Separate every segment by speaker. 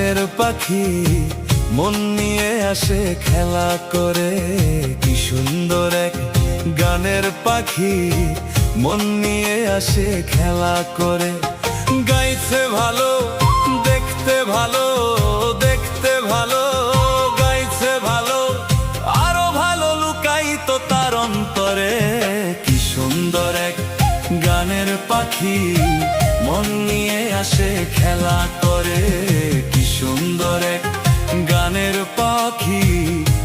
Speaker 1: গানের পাখি মন নিয়ে আসে খেলা করে। কি সুন্দর এক গানের পাখি মন নিয়ে আসে খেলা করে। গাইছে ভালো, দেখতে ভালো, দেখতে ভালো, গাইছে ভালো, আরো ভালো লুকায়িত তার অন্তরে। কি সুন্দর এক গানের পাখি মন নিয়ে আসে খেলা করে। কি সুন্দর এক গানের পাখি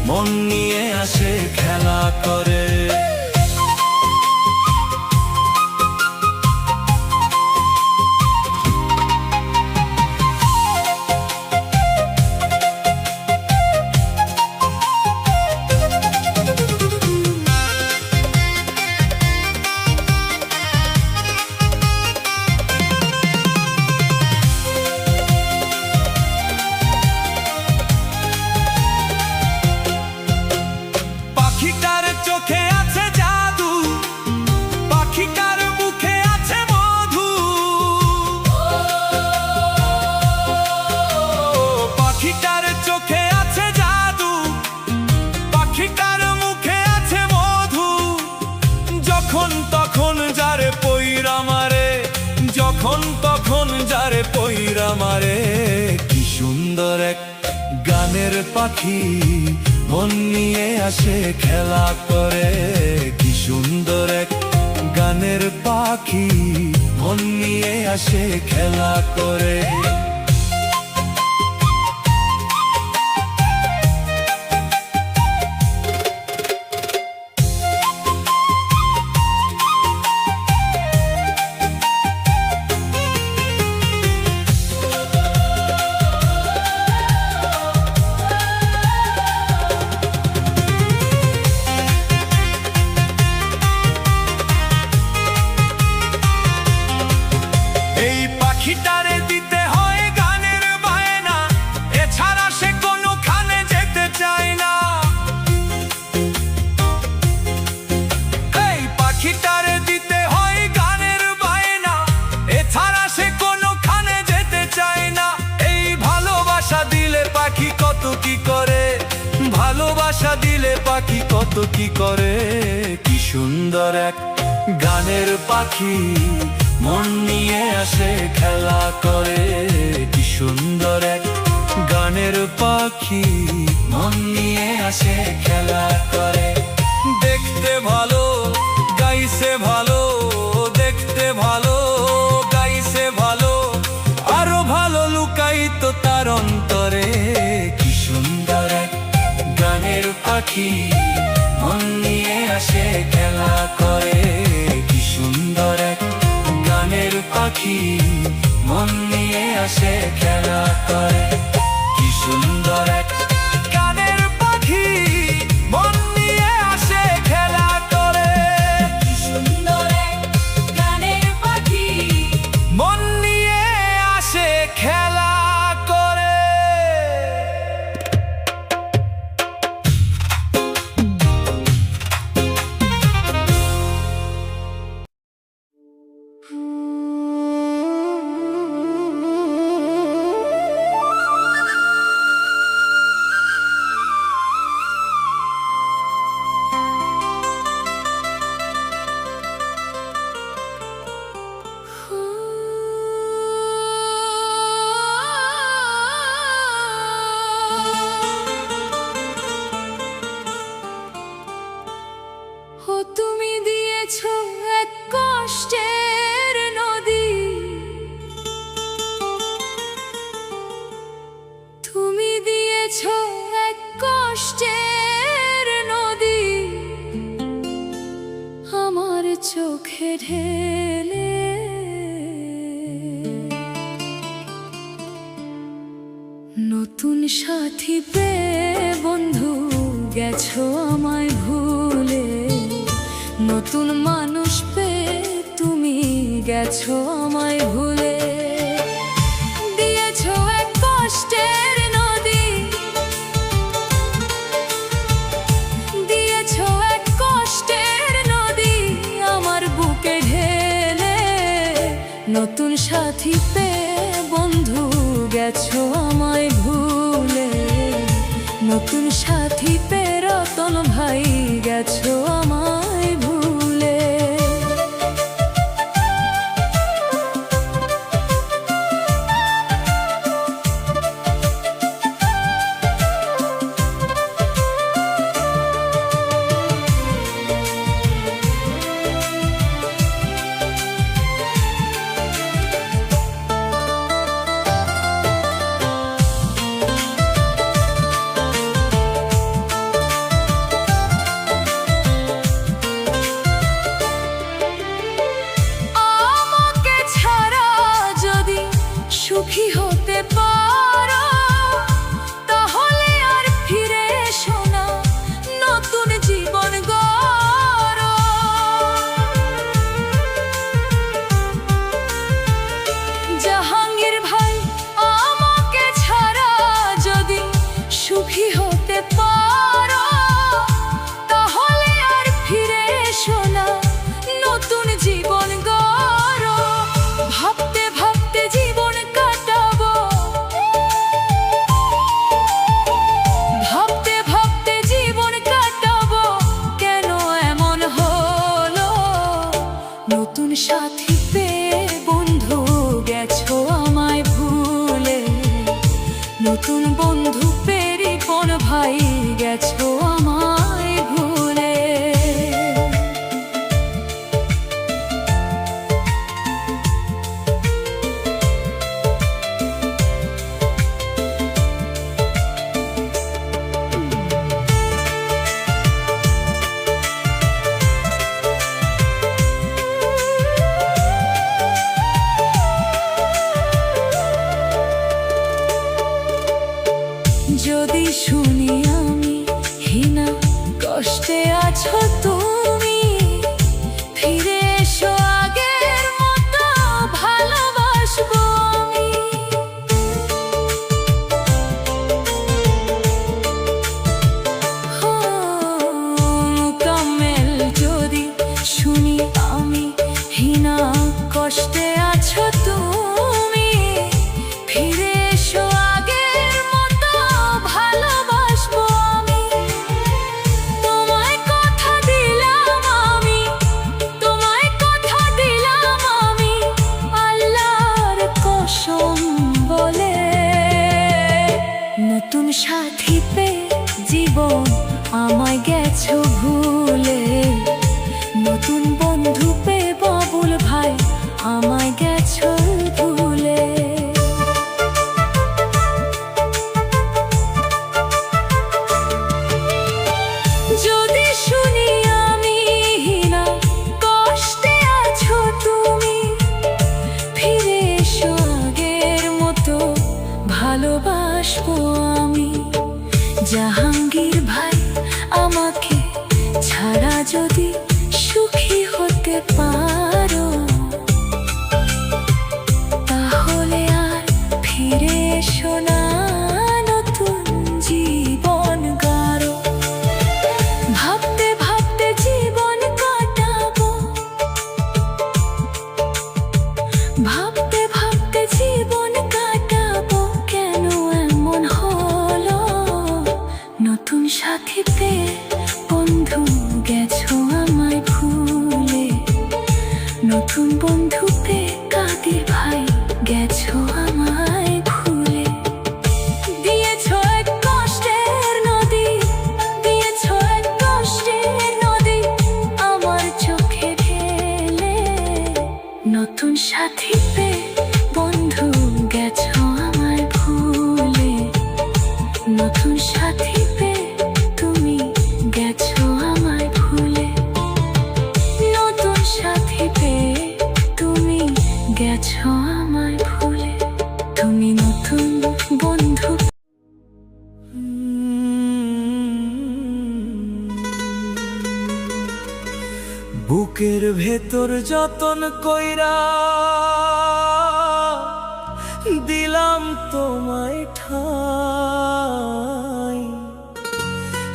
Speaker 1: মন নিয়ে আসে খেলা করে। পাখিটার চোখে আছে জাদু, পাখিটার মুখে আছে মধু। পাখিটার চোখে আছে জাদু, পাখিটার মুখে আছে মধু। যখন তখন যারে পইরা মারে, যখন তখন যারে পইরা মারে। কি সুন্দর এক গানের পাখি মন নিয়ে আসে খেলা করে। কি সুন্দর এক গানের পাখি মন নিয়ে আসে খেলা করে। পাখিটারে দিতে হয় গানের বায়না, এছাড়া সে কোনোখানে যেতে চায় না। এই পাখিটারে দিতে হয় গানের বায়না, এছাড়া সে কোনোখানে যেতে চায় না। এই ভালোবাসা দিলে পাখি কত কি করে, ভালোবাসা দিলে পাখি কত কি করে। কি সুন্দর এক গানের পাখি মন নিয়ে আসে খেলা করে। কি সুন্দর এক গানের পাখি মন নিয়ে আসে খেলা করে। দেখতে ভালো, গাইছে ভালো, দেখতে ভালো, গাইছে ভালো, আরো ভালো লুকায়িত তার অন্তরে। কি সুন্দর এক গানের পাখি মন নিয়ে আসে খেলা করে। কি সুন্দর এক গানের পাখি মন নিয়ে আসে খেলা করে। কি সুন্দর এক গানের পাখি মন নিয়ে আসে খেলা করে। কি সুন্দর এক গানের পাখি মন নিয়ে আসে খেলা করে।
Speaker 2: তুমি দিয়েছো এক কষ্টের নদী, তুমি দিয়েছো এক কষ্টের নদী আমার চোখে ঢেলে। নতুন সাথী পেয়ে বন্ধু গেছো আমায় ভুলে। নতুন মানুষ পেয়ে তুমি গেছো আমায় ভুলে। দিয়েছো এক কষ্টের নদী, দিয়েছো এক কষ্টের নদী আমার বুকে ঢেলে। নতুন সাথী পেয়ে বন্ধু গেছো আমায় গেছো আমায় ভুলে। যদি শুনি আমি হীনা কষ্টে আছো তুমি, ফিরে এসো আগের মতো ভালোবাসবো আমি। মোকাম্মেল যদি শুনি আমি হীনা কষ্টে আছো তুমি, ফিরে এসো আগের মতো ভালোবাসবো আমি। তোমায় কথা দিলাম আমি, তোমায় কথা দিলাম আমি, আল্লাহর কসম বলে। নতুন সাথী পেয়ে জীবন আমায় গেছো ভুলে, নতুন বন্ধু পেয়ে বাবুল ভাই আমায় গেছো ভুলে। যদি শুনি আমি হীনা কষ্টে আছো তুমি, ফিরে এসো আগের মতো ভালোবাসবো আমি। জাহাঙ্গীর ভাই আমাকে ছাড়া যদি সুখী হতে পারো, তাহলে আর ফিরে এসো না, নতুন জীবন গাড়ো। ভাবতে ভাবতে জীবন কাটাবো, ভাবতে ভাবতে জীবন কাটাবো, কেন এমন হলো? নতুন সাথী পেয়ে বন্ধু গেছো আমায় ভুলে, নতুন বন্ধু পেয়ে কাদের ভাই গেছো আমায় ভুলে। দিয়েছো এক কষ্টের নদী, দিয়েছো এক কষ্টের নদী আমার চোখে ঢেলে। নতুন সাথী পেয়ে বন্ধু গেছো আমায় ভুলে, নতুন সাথী পেয়ে তুমি গেছো আমায় ভুলে, নতুন সাথী পেয়ে তুমি গেছো আমায় ভুলে, তুমি নতুন বন্ধু।
Speaker 1: বুকের ভেতর যতন কইরা দিলাম তোমায় ঠাই,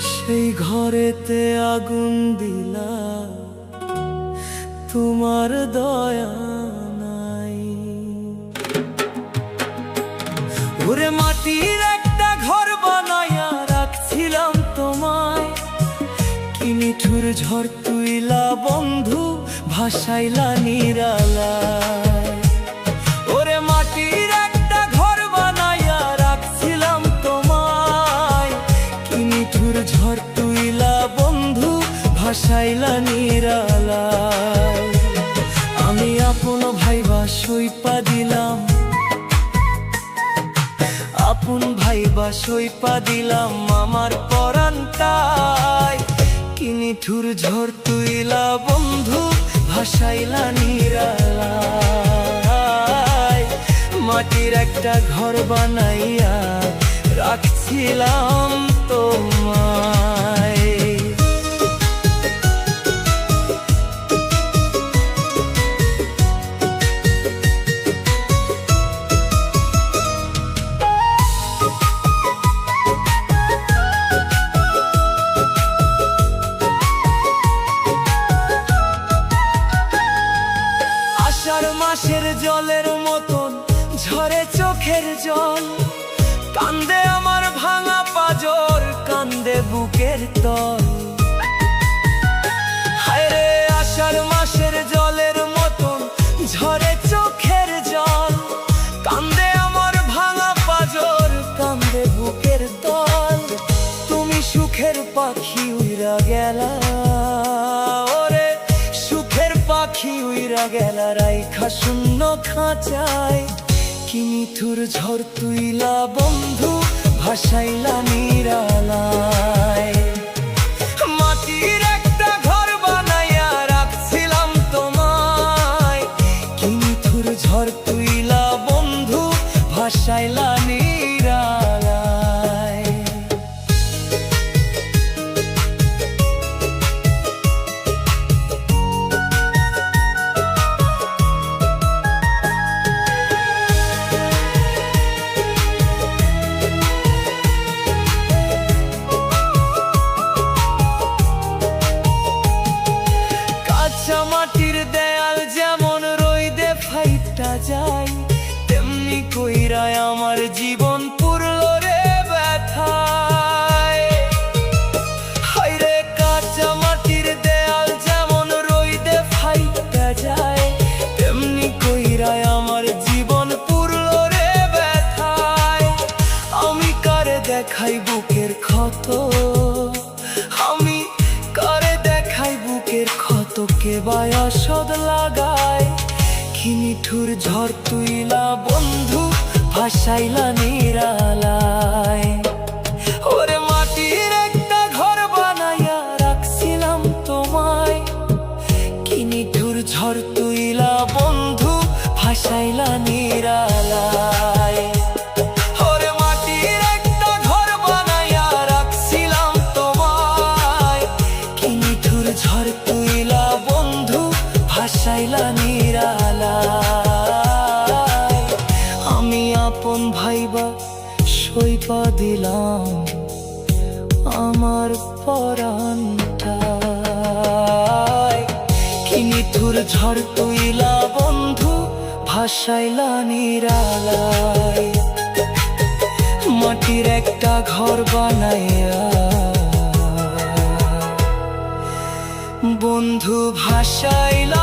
Speaker 1: সেই ঘরেতে আগুন দিলা তোমার দয়া নাই। ওরে মাটির একটা ঘর বানাইয়া রাখছিলাম তোমায়, কি নিঠুর ঝড় তুইলা বন্ধু ভাসাইলা নিরালায়। ওরে মাটির একটা ঘর বানাইয়া রাখছিলাম তোমায়, কি নিঠুর ঝড় তুইলা বন্ধু ভাসাইলা নিরালায়। আমি আপন ভাইবা সইপা দিলাম, আপন ভাইবা সইপা দিলাম আমার পরানটায়, কি নিঠুর ঝড় তুইলা বন্ধু ভাসাইলা নিরালায়। মাটির একটা ঘর বানাইয়া রাখছিলাম তোমায়। আষাঢ় মাসের জলের মতন ঝরে চোখের জল, কান্দে আমার ভাঙা পাজর, কান্দে বুকের তল। হায় রে আষাঢ় মাসের জলের মতন ঝরে চোখের জল, কান্দে আমার ভাঙা পাজর, কান্দে বুকের তল। তুমি সুখে সুখের পাখি উইরা গেলা, ওরে সুখের পাখি উইরা গেলা রাইখা শূন্য খাঁচায়। কি নিঠুর ঝড় তুইলা বন্ধু ভাসাইলা নিরালায়। মাটির একটা ঘর বানাইয়া রাখছিলাম তোমায়, কি নিঠুর ঝড় তুইলা বন্ধু ভাসাইলা নিরালায়। মাটির দেয়াল যেমন রইদে ফাইটা যায়, তেমনি কইরায় আমার জীবন পুরল রে ব্যথায়। হায়রে কাঁচা মাটির দেয়াল যেমন রইদে ফাইটা যায়, তেমনি কইরায় আমার জীবন পুরল রে ব্যথায়। আমি কারে দেখাই বুকের ক্ষত, আমি কারে দেখাই বুকের ক্ষত, কে বায়াসদ লাগায়। কি নিঠুর ঝড় তুইলা বন্ধু ভাসাইলা নিরালায়। ওরে মাটির একটা ঘর বানাইয়া রাখছিলাম তোমায়, কি নিঠুর ঝড় তুইলা বন্ধু ভাসাইলা নিরালায়। ওরে মাটির একটা ঘর বানাইয়া রাখছিলাম তোমায়, কি নিঠুর ঝড় তুইলা বন্ধু ভাসাইলা নিরালায়। আমি আপন ভাইবা সইপা দিলাম আমার পরানটায়, কি নিঠুর ঝড় তুইলা বন্ধু ভাসাইলা নিরালায়। মাটির একটা ঘর বানাইয়া বন্ধু ভাসাইলা